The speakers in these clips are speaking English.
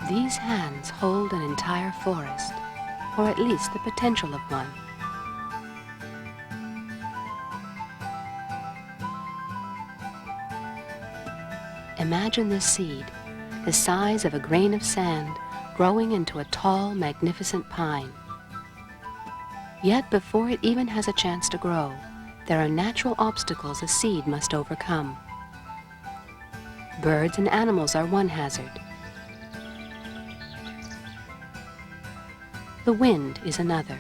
These hands hold an entire forest, or at least the potential of one. Imagine this seed, the size of a grain of sand, growing into a tall, magnificent pine. Yet before it even has a chance to grow, there are natural obstacles a seed must overcome. Birds and animals are one hazard. The wind is another.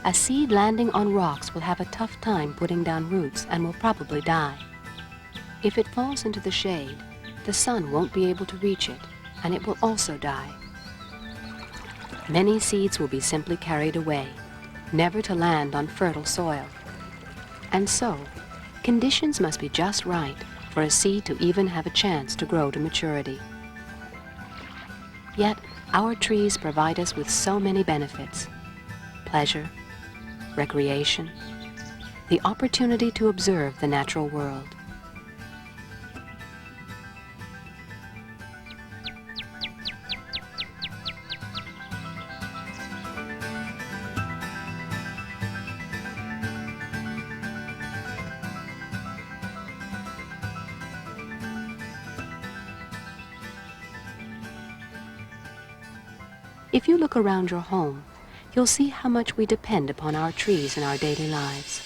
A seed landing on rocks will have a tough time putting down roots and will probably die. If it falls into the shade, the sun won't be able to reach it, and it will also die. Many seeds will be simply carried away, never to land on fertile soil. And so, conditions must be just right for a seed to even have a chance to grow to maturity. Yet, our trees provide us with so many benefits: pleasure, recreation, the opportunity to observe the natural world. If you look around your home, you'll see how much we depend upon our trees in our daily lives.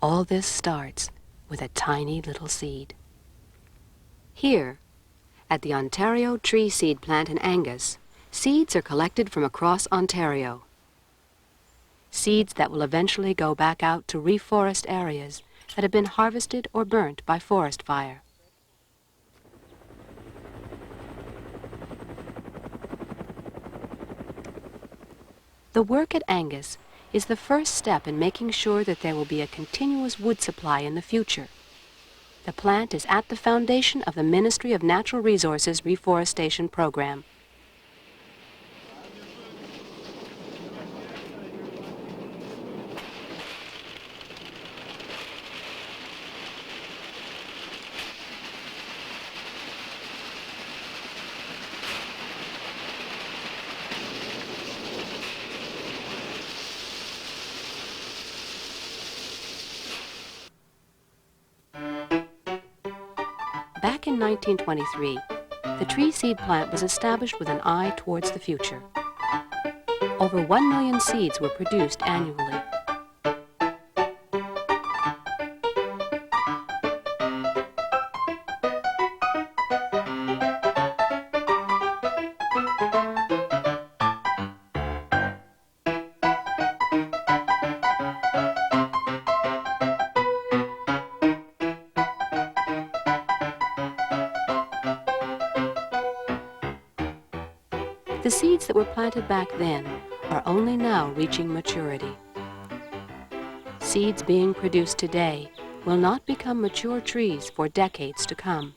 All this starts with a tiny little seed. Here, at the Ontario Tree Seed Plant in Angus, seeds are collected from across Ontario. Seeds that will eventually go back out to reforest areas that have been harvested or burnt by forest fire. The work at Angus is the first step in making sure that there will be a continuous wood supply in the future. The plant is at the foundation of the Ministry of Natural Resources Reforestation Program. Back in 1923, the tree seed plant was established with an eye towards the future. Over 1 million seeds were produced annually. The seeds that were planted back then are only now reaching maturity. Seeds being produced today will not become mature trees for decades to come.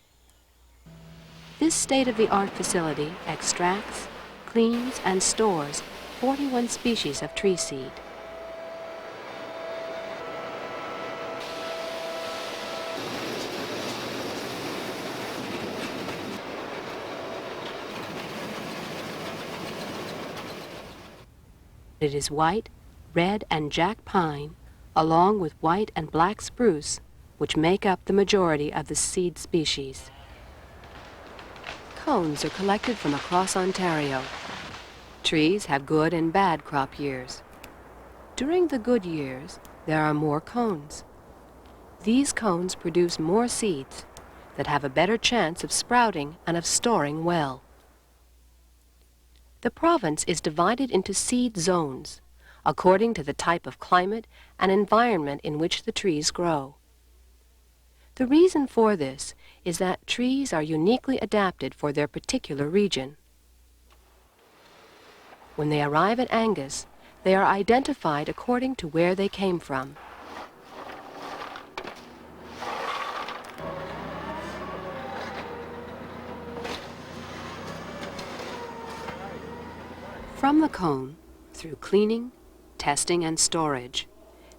This state-of-the-art facility extracts, cleans, and stores 41 species of tree seed. It is white, red, and jack pine, along with white and black spruce, which make up the majority of the seed species. Cones are collected from across Ontario. Trees have good and bad crop years. During the good years, there are more cones. These cones produce more seeds that have a better chance of sprouting and of storing well. The province is divided into seed zones, according to the type of climate and environment in which the trees grow. The reason for this is that trees are uniquely adapted for their particular region. When they arrive at Angus, they are identified according to where they came from. From the cone, through cleaning, testing, and storage,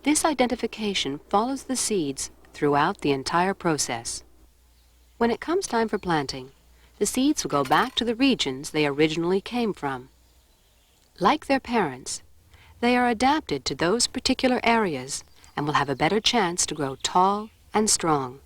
this identification follows the seeds throughout the entire process. When it comes time for planting, the seeds will go back to the regions they originally came from. Like their parents, they are adapted to those particular areas and will have a better chance to grow tall and strong.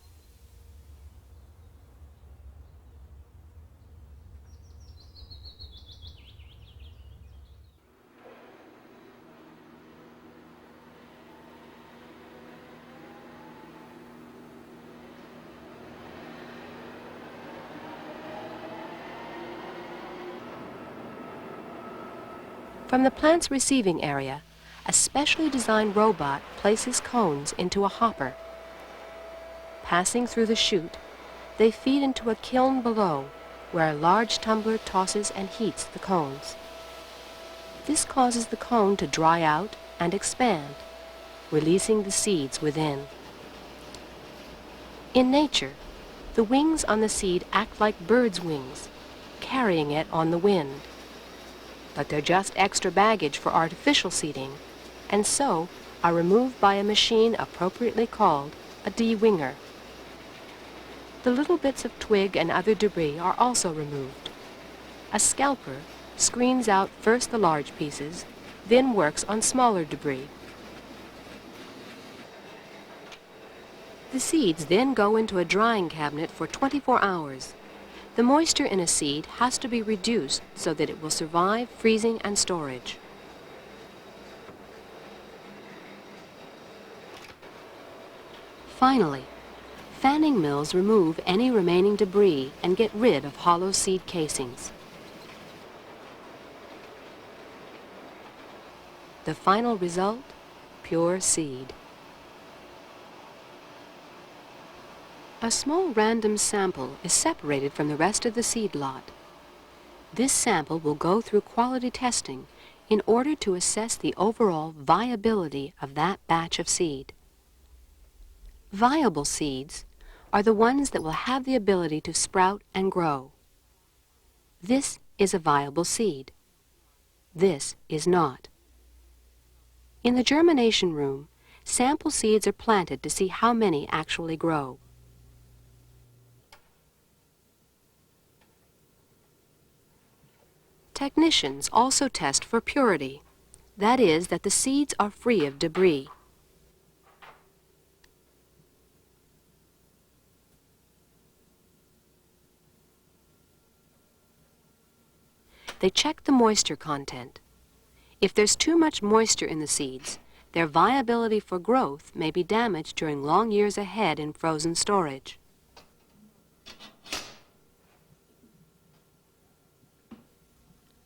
From the plant's receiving area, a specially designed robot places cones into a hopper. Passing through the chute, they feed into a kiln below, where a large tumbler tosses and heats the cones. This causes the cone to dry out and expand, releasing the seeds within. In nature, the wings on the seed act like birds' wings, carrying it on the wind. But they're just extra baggage for artificial seeding, and so are removed by a machine appropriately called a de-winger. The little bits of twig and other debris are also removed. A scalper screens out first the large pieces, then works on smaller debris. The seeds then go into a drying cabinet for 24 hours. The moisture in a seed has to be reduced so that it will survive freezing and storage. Finally, fanning mills remove any remaining debris and get rid of hollow seed casings. The final result? Pure seed. A small random sample is separated from the rest of the seed lot. This sample will go through quality testing in order to assess the overall viability of that batch of seed. Viable seeds are the ones that will have the ability to sprout and grow. This is a viable seed. This is not. In the germination room, sample seeds are planted to see how many actually grow. Technicians also test for purity, that is, that the seeds are free of debris. They check the moisture content. If there's too much moisture in the seeds, their viability for growth may be damaged during long years ahead in frozen storage.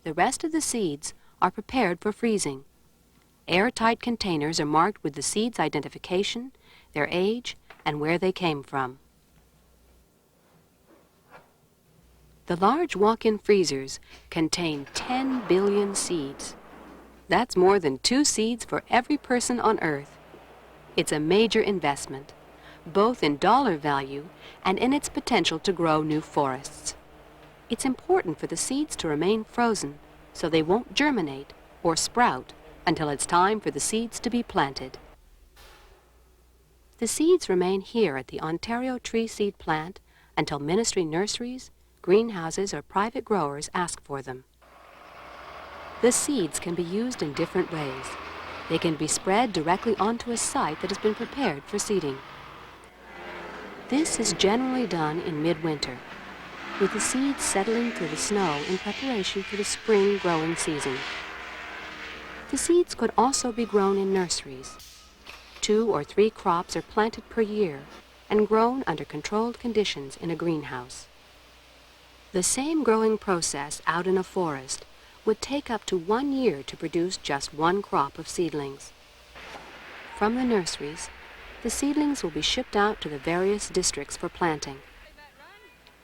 The rest of the seeds are prepared for freezing. Airtight containers are marked with the seed's identification, their age, and where they came from. The large walk-in freezers contain 10 billion seeds. That's more than 2 seeds for every person on Earth. It's a major investment, both in dollar value and in its potential to grow new forests. It's important for the seeds to remain frozen so they won't germinate or sprout until it's time for the seeds to be planted. The seeds remain here at the Ontario Tree Seed Plant until ministry nurseries, greenhouses, or private growers ask for them. The seeds can be used in different ways. They can be spread directly onto a site that has been prepared for seeding. This is generally done in midwinter, with the seeds settling through the snow in preparation for the spring growing season. The seeds could also be grown in nurseries. 2 or 3 crops are planted per year and grown under controlled conditions in a greenhouse. The same growing process out in a forest would take up to 1 year to produce just 1 crop of seedlings. From the nurseries, the seedlings will be shipped out to the various districts for planting.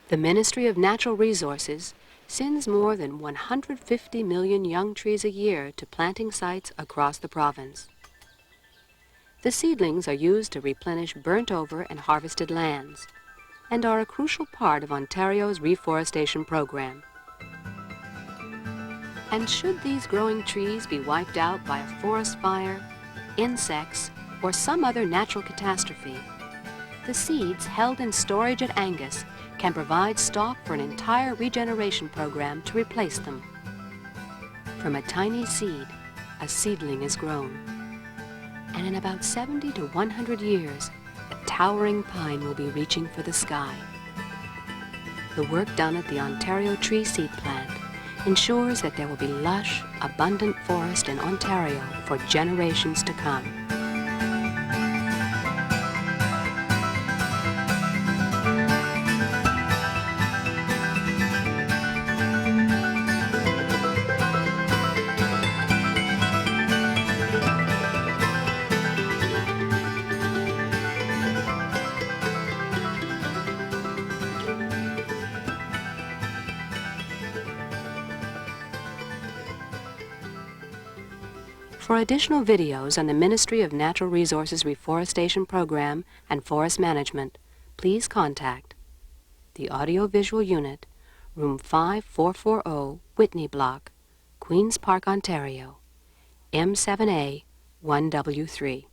The Ministry of Natural Resources sends more than 150 million young trees a year to planting sites across the province. The seedlings are used to replenish burnt-over and harvested lands, and are a crucial part of Ontario's reforestation program. And should these growing trees be wiped out by a forest fire, insects, or some other natural catastrophe, the seeds held in storage at Angus can provide stock for an entire regeneration program to replace them. From a tiny seed, a seedling is grown. And in about 70 to 100 years, the towering pine will be reaching for the sky. The work done at the Ontario Tree Seed Plant ensures that there will be lush, abundant forest in Ontario for generations to come. For additional videos on the Ministry of Natural Resources Reforestation Program and Forest Management, please contact the Audiovisual Unit, Room 5440, Whitney Block, Queen's Park, Ontario, M7A 1W3.